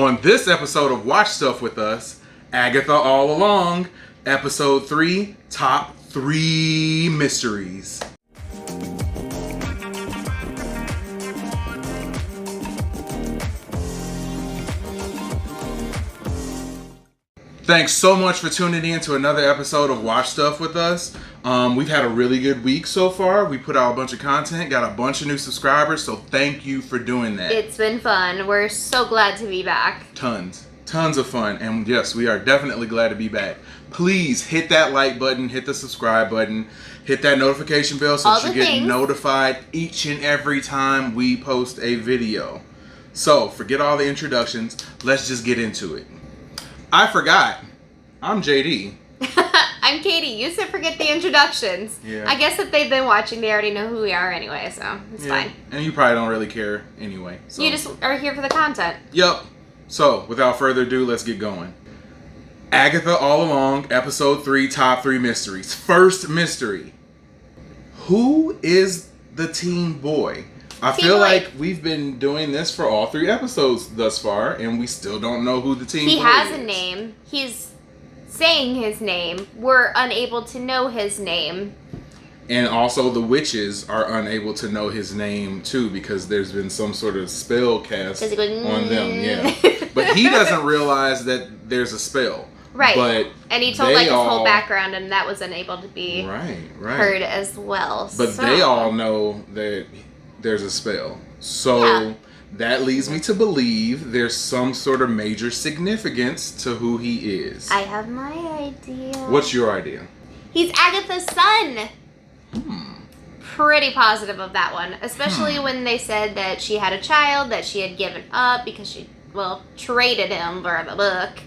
On this episode of Watch Stuff With Us, Agatha All Along, Episode 3, Top 3 Mysteries. Thanks so much for tuning in to another episode of Watch Stuff With Us. We've had a really good week so far. We put out a bunch of content, got a bunch of new subscribers, so thank you for doing that. It's been fun. We're so glad to be back. Tons of fun, and yes, we are definitely glad to be back. Please hit that like button, hit the subscribe button, hit that notification bell so that you get notified each and every time we post a video. So, forget all the introductions. Let's just get into it. I forgot. I'm JD. I'm Katie. You said forget the introductions. Yeah. I guess if they've been watching, they already know who we are anyway, so it's fine. And you probably don't really care anyway. So. You just are here for the content. Yep. So, without further ado, let's get going. Agatha All Along, Episode 3, Top 3 Mysteries. First mystery. Who is the teen boy? I feel like we've been doing this for all 3 episodes thus far, and we still don't know who the teen boy is. He has a name. He's saying his name. We're unable to know his name. And also the witches are unable to know his name too, because there's been some sort of spell cast on them. Yeah. But he doesn't realize that there's a spell. Right. But and he told his whole background, and that was unable to be heard as well. But they all know that there's a spell. So that leads me to believe there's some sort of major significance to who he is. I have my idea. What's your idea? He's Agatha's son. Pretty positive of that one. Especially when they said that she had a child that she had given up because she, traded him for the book.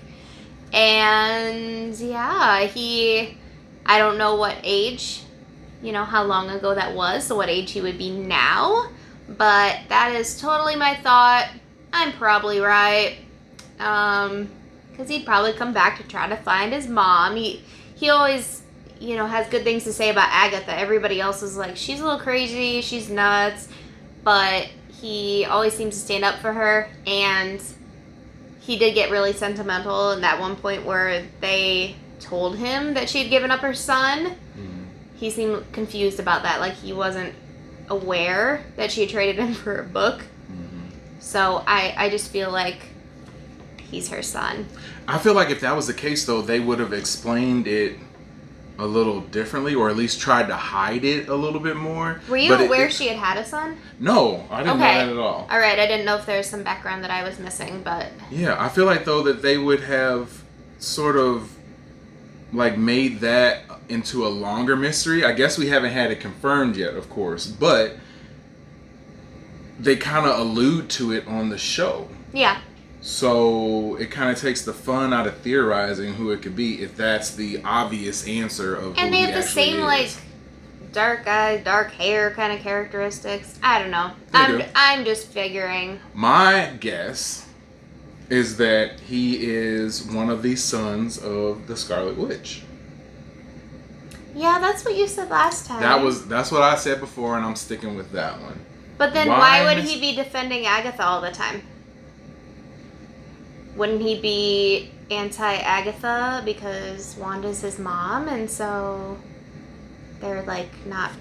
And I don't know what age, how long ago that was, so what age he would be now. But that is totally my thought. I'm probably right. Because he'd probably come back to try to find his mom. He always, has good things to say about Agatha. Everybody else is like, she's a little crazy, she's nuts. But he always seems to stand up for her. And he did get really sentimental in that one point where they told him that she had given up her son. Mm-hmm. He seemed confused about that. Like he wasn't aware that she had traded him for a book. Mm-hmm. So I just feel like he's her son. I feel like if that was the case, though, they would have explained it a little differently, or at least tried to hide it a little bit more. Were you aware she had a son? No, I didn't know that at all. All right, I didn't know if there was some background that I was missing, but... Yeah, I feel like, though, that they would have sort of, made that into a longer mystery. I guess we haven't had it confirmed yet, of course, but they kind of allude to it on the show. Yeah. So it kind of takes the fun out of theorizing who it could be if that's the obvious answer of who he actually is. And they have the same, dark eyes, dark hair kind of characteristics. I don't know. I'm just figuring. My guess is that he is one of the sons of the Scarlet Witch. Yeah, that's what you said last time. That's what I said before, and I'm sticking with that one. But then why would he be defending Agatha all the time? Wouldn't he be anti-Agatha because Wanda's his mom, and so they're not,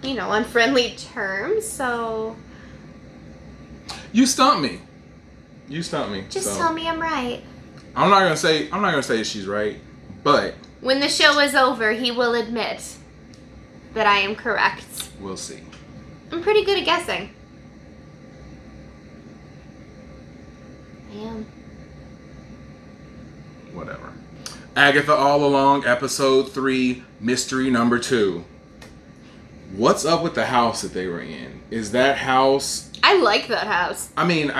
on friendly terms? So you stumped me. Just tell me I'm right. I'm not gonna say she's right, but when the show is over, he will admit that I am correct. We'll see. I'm pretty good at guessing. I am. Whatever. Agatha All Along, Episode 3, Mystery Number 2. What's up with the house that they were in? Is that house... I like that house. I mean,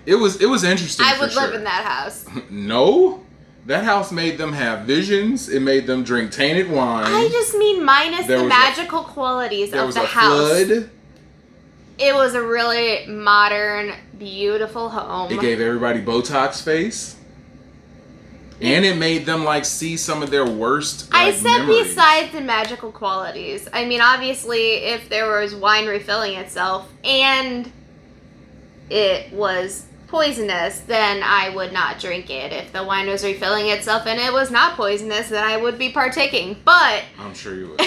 it was interesting. I would live in that house. No? That house made them have visions. It made them drink tainted wine. I just mean minus the magical qualities of the house. Flood. It was a really modern, beautiful home. It gave everybody Botox face. And it made them see some of their worst I said memories. Besides the magical qualities. I mean, obviously, if there was wine refilling itself and it was poisonous, then I would not drink it. If the wine was refilling itself and it was not poisonous, then I would be partaking. But I'm sure you would.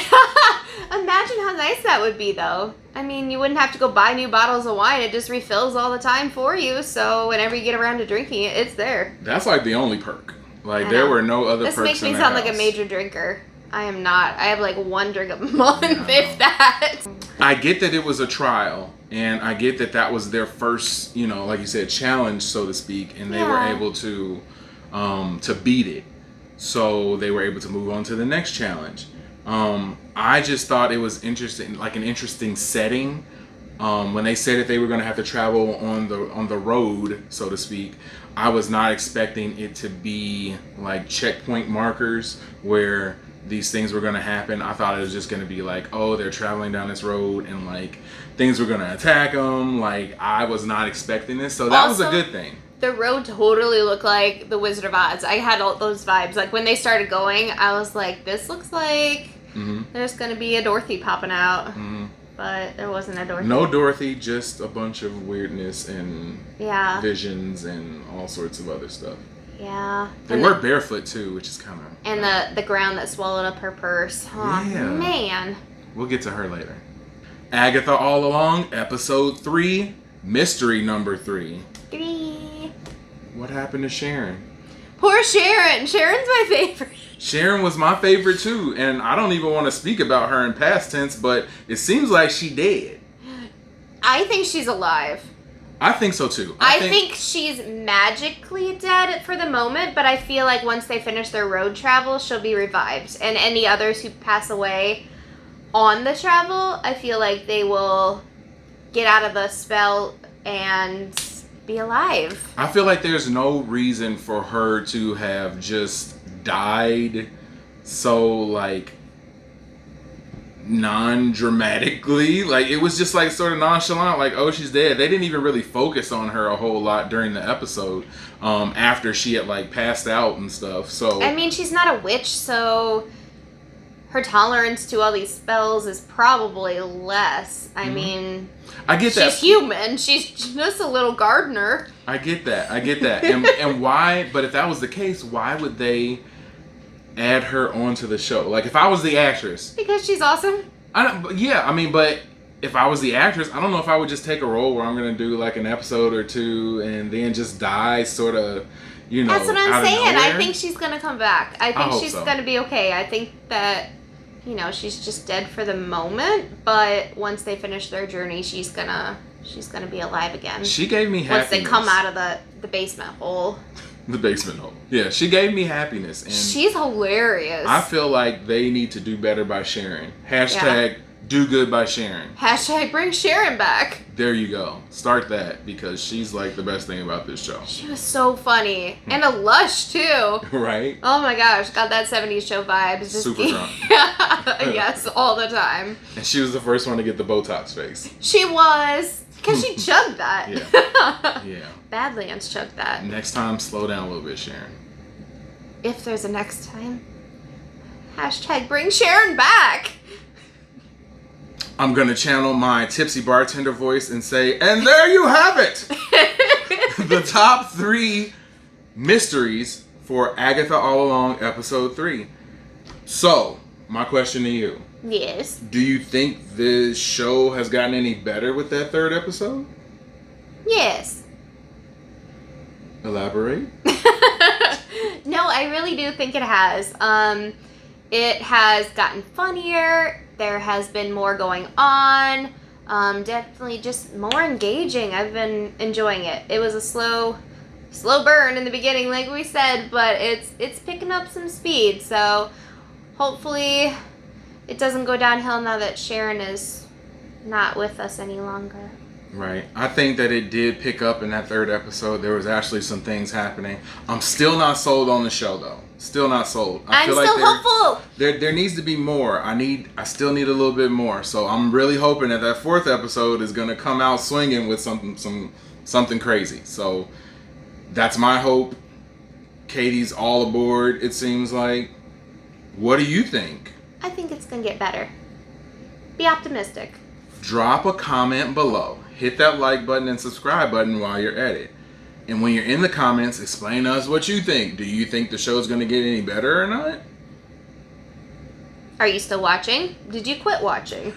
imagine how nice that would be, though. I mean, you wouldn't have to go buy new bottles of wine. It just refills all the time for you. So whenever you get around to drinking it, it's there. That's like the only perk. Like, there were no other perks. This makes me in sound house. like a major drinker. I am not. I have like one drink a month, if that. I get that it was a trial, and I get that that was their first, you know, like you said, challenge, so to speak, and they were able to beat it. So they were able to move on to the next challenge. I just thought it was interesting, like an interesting setting. When they said that they were going to have to travel on the road, so to speak, I was not expecting it to be like checkpoint markers where these things were going to happen. I thought it was just going to be like, oh, they're traveling down this road and like things were going to attack them. Like, I was not expecting this, so that was a good thing. The road totally looked like the Wizard of Oz. I had all those vibes. Like, when they started going, I was like, this looks like there's going to be a Dorothy popping out. But there wasn't a Dorothy. No Dorothy, just a bunch of weirdness and visions and all sorts of other stuff. Yeah. They were barefoot too, which is kind of... And the ground that swallowed up her purse. Oh, man. We'll get to her later. Agatha All Along, episode 3, mystery number 3. 3. What happened to Sharon? Poor Sharon. Sharon's my favorite. Sharon was my favorite too, and I don't even want to speak about her in past tense, but it seems like she dead. I think she's alive. I think so too. I think she's magically dead for the moment, but I feel like once they finish their road travel, she'll be revived. And any others who pass away on the travel, I feel like they will get out of the spell and be alive. I feel like there's no reason for her to have just died so like non-dramatically. Like, it was just like sort of nonchalant, like, oh, she's dead. They didn't even really focus on her a whole lot during the episode after she had like passed out and stuff. So I mean, she's not a witch, so her tolerance to all these spells is probably less. I mean, I get that. She's human. She's just a little gardener. I get that. And why? But if that was the case, why would they add her onto the show? Like, if I was the actress, because she's awesome. But if I was the actress, I don't know if I would just take a role where I'm gonna do like an episode or two and then just die, sort of. You know, that's what I'm saying. I think she's gonna come back. I think she's gonna be okay. I think that, you know, she's just dead for the moment, but once they finish their journey, she's gonna be alive again. She gave me happiness. Once they come out of the basement hole. The basement hole. Yeah, she gave me happiness. And she's hilarious. I feel like they need to do better by Sharon. Hashtag do good by Sharon. Hashtag bring Sharon back. There you go. Start that, because she's like the best thing about this show. She was so funny. And a lush, too. Right? Oh my gosh. Got that 70s show vibes. Super drunk. Yes, all the time. And she was the first one to get the Botox face. She was. Because she chugged that. Yeah. Badlands chugged that. Next time, slow down a little bit, Sharon. If there's a next time. Hashtag bring Sharon back. I'm going to channel my tipsy bartender voice and say, and there you have it! The top 3 mysteries for Agatha All Along, episode 3. So, my question to you. Yes. Do you think this show has gotten any better with that 3rd episode? Yes. Elaborate? No, I really do think it has. It has gotten funnier. There has been more going on. Definitely just more engaging. I've been enjoying it. It was a slow burn in the beginning, like we said, but it's picking up some speed. So hopefully it doesn't go downhill now that Sharon is not with us any longer. Right. I think that it did pick up in that 3rd episode. There was actually some things happening. I'm still not sold on the show, though. Still not sold. I'm still hopeful. There needs to be more. I still need a little bit more. So I'm really hoping that 4th episode is going to come out swinging with something crazy. So that's my hope. Katie's all aboard, it seems like. What do you think? I think it's going to get better. Be optimistic. Drop a comment below. Hit that like button and subscribe button while you're at it. And when you're in the comments, explain to us what you think. Do you think the show's going to get any better or not? Are you still watching? Did you quit watching?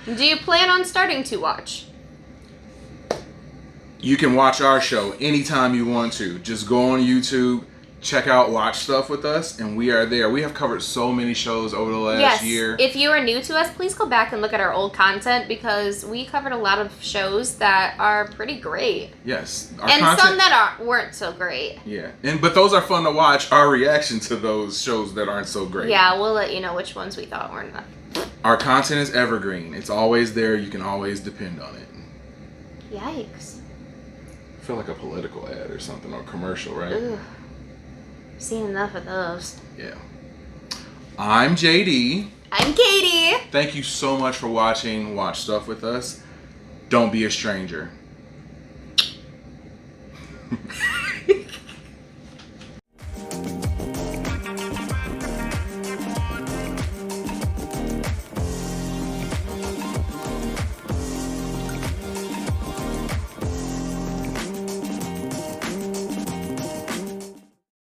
Do you plan on starting to watch? You can watch our show anytime you want to. Just go on YouTube, check out Watch Stuff with us, and we are there. We have covered so many shows over the last year. If you are new to us, please go back and look at our old content because we covered a lot of shows that are pretty great. Yes. Some that weren't so great. Yeah. But those are fun to watch, our reaction to those shows that aren't so great. Yeah, we'll let you know which ones we thought weren't enough. Our content is evergreen. It's always there. You can always depend on it. Yikes. I feel like a political ad or something, or commercial, right? Ugh. Seen enough of those. Yeah. I'm JD. I'm Katie. Thank you so much for watching Watch Stuff with us. Don't be a stranger.